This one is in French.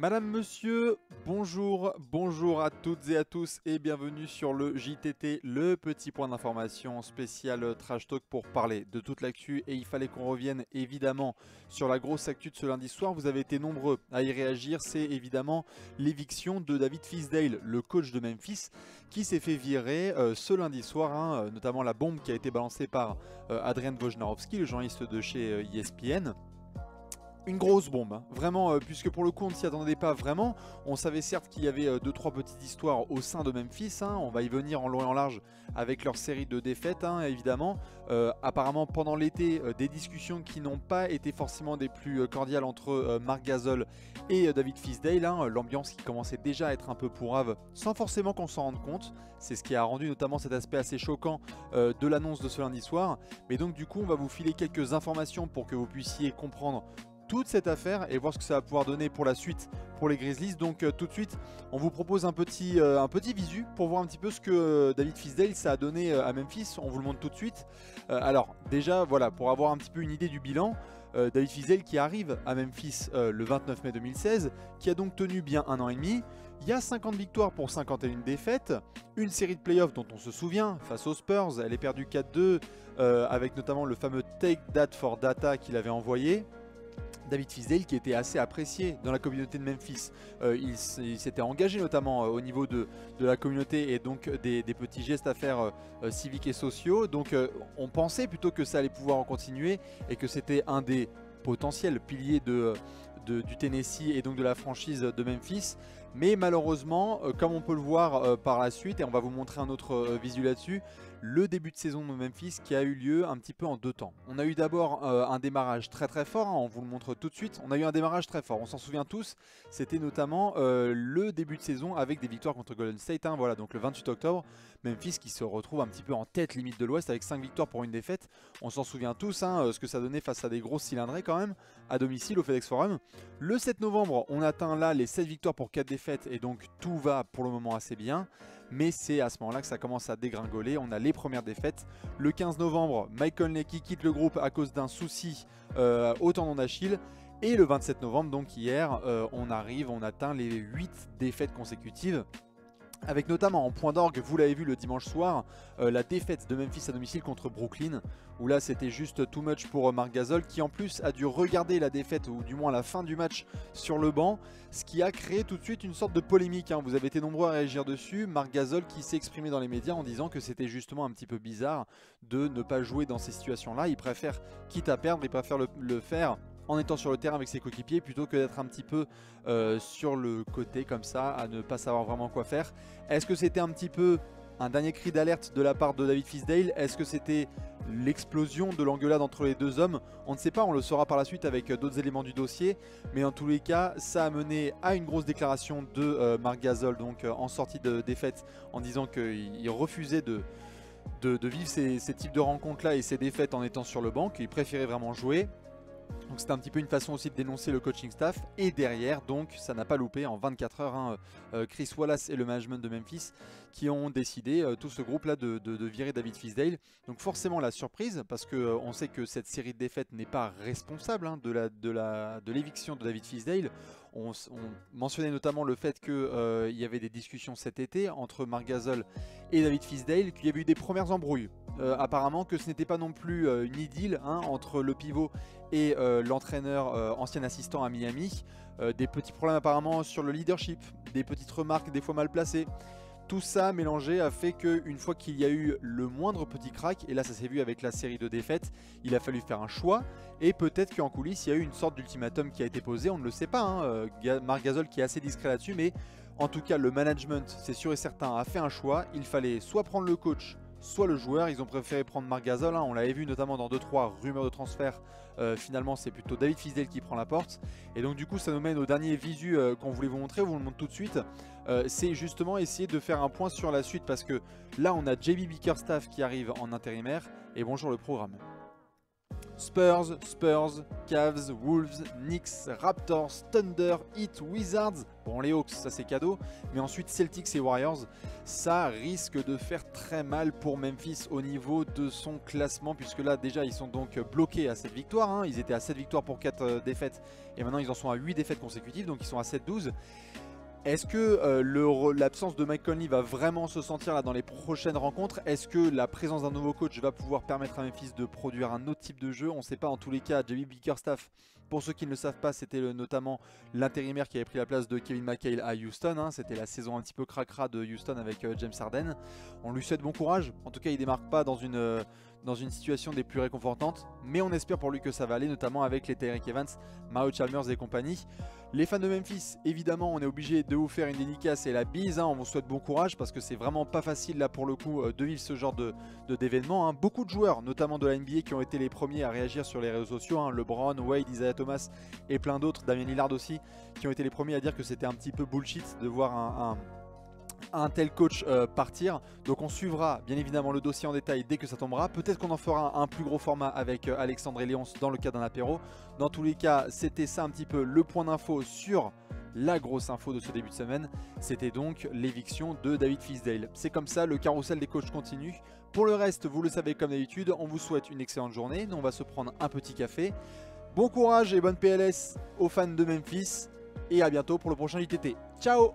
Madame, monsieur, bonjour, bonjour à toutes et à tous et bienvenue sur le JTT, le petit point d'information spécial Trash Talk pour parler de toute l'actu. Et il fallait qu'on revienne évidemment sur la grosse actu de ce lundi soir. Vous avez été nombreux à y réagir, c'est évidemment l'éviction de David Fizdale, le coach de Memphis, qui s'est fait virer ce lundi soir, notamment la bombe qui a été balancée par Adrian Wojnarowski, le journaliste de chez ESPN. Une grosse bombe, hein. Vraiment, puisque pour le coup on ne s'y attendait pas vraiment. On savait certes qu'il y avait 2-3 petites histoires au sein de Memphis, hein. On va y venir en long et en large avec leur série de défaites, hein, évidemment. Apparemment pendant l'été, des discussions qui n'ont pas été forcément des plus cordiales entre Marc Gasol et David Fizdale, hein. L'ambiance qui commençait déjà à être un peu pourrave sans forcément qu'on s'en rende compte. C'est ce qui a rendu notamment cet aspect assez choquant de l'annonce de ce lundi soir. Mais donc du coup on va vous filer quelques informations pour que vous puissiez comprendre toute cette affaire et voir ce que ça va pouvoir donner pour la suite pour les Grizzlies. Donc tout de suite on vous propose un petit visu pour voir un petit peu ce que David Fizdale ça a donné à Memphis. On vous le montre tout de suite. Alors déjà voilà, pour avoir un petit peu une idée du bilan, David Fizdale qui arrive à Memphis le 29 mai 2016, qui a donc tenu bien un an et demi. Il y a 50 victoires pour 51 défaites, une série de playoffs dont on se souvient face aux Spurs, elle est perdue 4-2 avec notamment le fameux Take That for Data qu'il avait envoyé. David Fizdale qui était assez apprécié dans la communauté de Memphis. Il s'était engagé notamment au niveau de la communauté et donc des petits gestes à faire civiques et sociaux. Donc on pensait plutôt que ça allait pouvoir en continuer et que c'était un des potentiels piliers du Tennessee et donc de la franchise de Memphis. Mais malheureusement, comme on peut le voir par la suite, et on va vous montrer un autre visu là-dessus, le début de saison de Memphis qui a eu lieu un petit peu en deux temps. On a eu d'abord un démarrage très très fort, hein, on vous le montre tout de suite. On a eu un démarrage très fort, on s'en souvient tous. C'était notamment le début de saison avec des victoires contre Golden State. Hein, voilà, donc le 28 octobre, Memphis qui se retrouve un petit peu en tête limite de l'Ouest avec 5 victoires pour une défaite. On s'en souvient tous, hein, ce que ça donnait face à des grosses cylindrées quand même, à domicile au FedEx Forum. Le 7 novembre, on atteint là les 7 victoires pour 4 défaites et donc tout va pour le moment assez bien. Mais c'est à ce moment-là que ça commence à dégringoler. On a les premières défaites. Le 15 novembre, Mike Conley qui quitte le groupe à cause d'un souci au tendon d'Achille. Et le 27 novembre, donc hier, on atteint les 8 défaites consécutives. Avec notamment en point d'orgue, vous l'avez vu le dimanche soir, la défaite de Memphis à domicile contre Brooklyn, où là c'était juste too much pour Marc Gasol, qui en plus a dû regarder la défaite, ou du moins la fin du match, sur le banc, ce qui a créé tout de suite une sorte de polémique, hein. Vous avez été nombreux à réagir dessus. Marc Gasol qui s'est exprimé dans les médias en disant que c'était justement un petit peu bizarre de ne pas jouer dans ces situations-là. Il préfère, quitte à perdre, il préfère le faire en étant sur le terrain avec ses coéquipiers plutôt que d'être un petit peu sur le côté comme ça, à ne pas savoir vraiment quoi faire. Est-ce que c'était un petit peu un dernier cri d'alerte de la part de David Fizdale? Est-ce que c'était l'explosion de l'engueulade entre les deux hommes? On ne sait pas, on le saura par la suite avec d'autres éléments du dossier. Mais en tous les cas, ça a mené à une grosse déclaration de Marc Gasol, donc en sortie de défaite, en disant qu'il refusait de vivre ces types de rencontres-là et ces défaites en étant sur le banc, qu'il préférait vraiment jouer. Donc c'était un petit peu une façon aussi de dénoncer le coaching staff. Et derrière, donc ça n'a pas loupé, en 24 heures, hein, Chris Wallace et le management de Memphis qui ont décidé, tout ce groupe là, de virer David Fizdale. Donc forcément la surprise, parce qu'on sait que cette série de défaites n'est pas responsable, hein, de l'éviction de David Fizdale. On mentionnait notamment le fait qu'il y avait des discussions cet été entre Marc Gasol et David Fizdale, qu'il y avait eu des premières embrouilles. Apparemment que ce n'était pas non plus une idylle, hein, entre le pivot et l'entraîneur ancien assistant à Miami. Des petits problèmes apparemment sur le leadership, des petites remarques des fois mal placées. Tout ça mélangé a fait qu'une fois qu'il y a eu le moindre petit crack, et là ça s'est vu avec la série de défaites, il a fallu faire un choix. Et peut-être qu'en coulisses il y a eu une sorte d'ultimatum qui a été posé, on ne le sait pas, hein. Marc Gasol qui est assez discret là-dessus, mais en tout cas le management, c'est sûr et certain, a fait un choix. Il fallait soit prendre le coach, soit le joueur. Ils ont préféré prendre Marc Gasol, hein. On l'avait vu notamment dans 2-3 rumeurs de transfert. Finalement c'est plutôt David Fizdale qui prend la porte. Et donc du coup ça nous mène au dernier visu qu'on voulait vous montrer. On vous le montre tout de suite. C'est justement essayer de faire un point sur la suite, parce que là on a JB Bickerstaff qui arrive en intérimaire. Et bonjour le programme. Spurs, Cavs, Wolves, Knicks, Raptors, Thunder, Heat, Wizards. Bon, les Hawks, ça c'est cadeau. Mais ensuite Celtics et Warriors. Ça risque de faire très mal pour Memphis au niveau de son classement. Puisque là déjà ils sont donc bloqués à 7 victoires. Hein. Ils étaient à 7 victoires pour 4 défaites. Et maintenant ils en sont à 8 défaites consécutives. Donc ils sont à 7-12. Est-ce que l'absence de Mike Conley va vraiment se sentir là dans les prochaines rencontres? Est-ce que la présence d'un nouveau coach va pouvoir permettre à Memphis de produire un autre type de jeu? On ne sait pas. En tous les cas, JB Bickerstaff, pour ceux qui ne le savent pas, c'était notamment l'intérimaire qui avait pris la place de Kevin McHale à Houston. Hein. C'était la saison un petit peu cracra de Houston avec James Harden. On lui souhaite bon courage. En tout cas, il ne démarque pas dans une situation des plus réconfortantes. Mais on espère pour lui que ça va aller, notamment avec les Tyreke Evans, Mario Chalmers et compagnie. Les fans de Memphis, évidemment, on est obligé de vous faire une dédicace et la bise. Hein. On vous souhaite bon courage parce que c'est vraiment pas facile là pour le coup de vivre ce genre d'événement. Hein. Beaucoup de joueurs, notamment de la NBA, qui ont été les premiers à réagir sur les réseaux sociaux. Hein. LeBron, Wade, Isaiah Thomas et plein d'autres, Damian Lillard aussi, qui ont été les premiers à dire que c'était un petit peu bullshit de voir un tel coach partir. Donc on suivra bien évidemment le dossier en détail dès que ça tombera. Peut-être qu'on en fera un plus gros format avec Alexandre et Léonce dans le cas d'un apéro. Dans tous les cas, c'était ça un petit peu le point d'info sur la grosse info de ce début de semaine. C'était donc l'éviction de David Fizdale. C'est comme ça, le carrousel des coachs continue. Pour le reste, vous le savez comme d'habitude, on vous souhaite une excellente journée. Nous on va se prendre un petit café. Bon courage et bonne PLS aux fans de Memphis. Et à bientôt pour le prochain JTT. Ciao!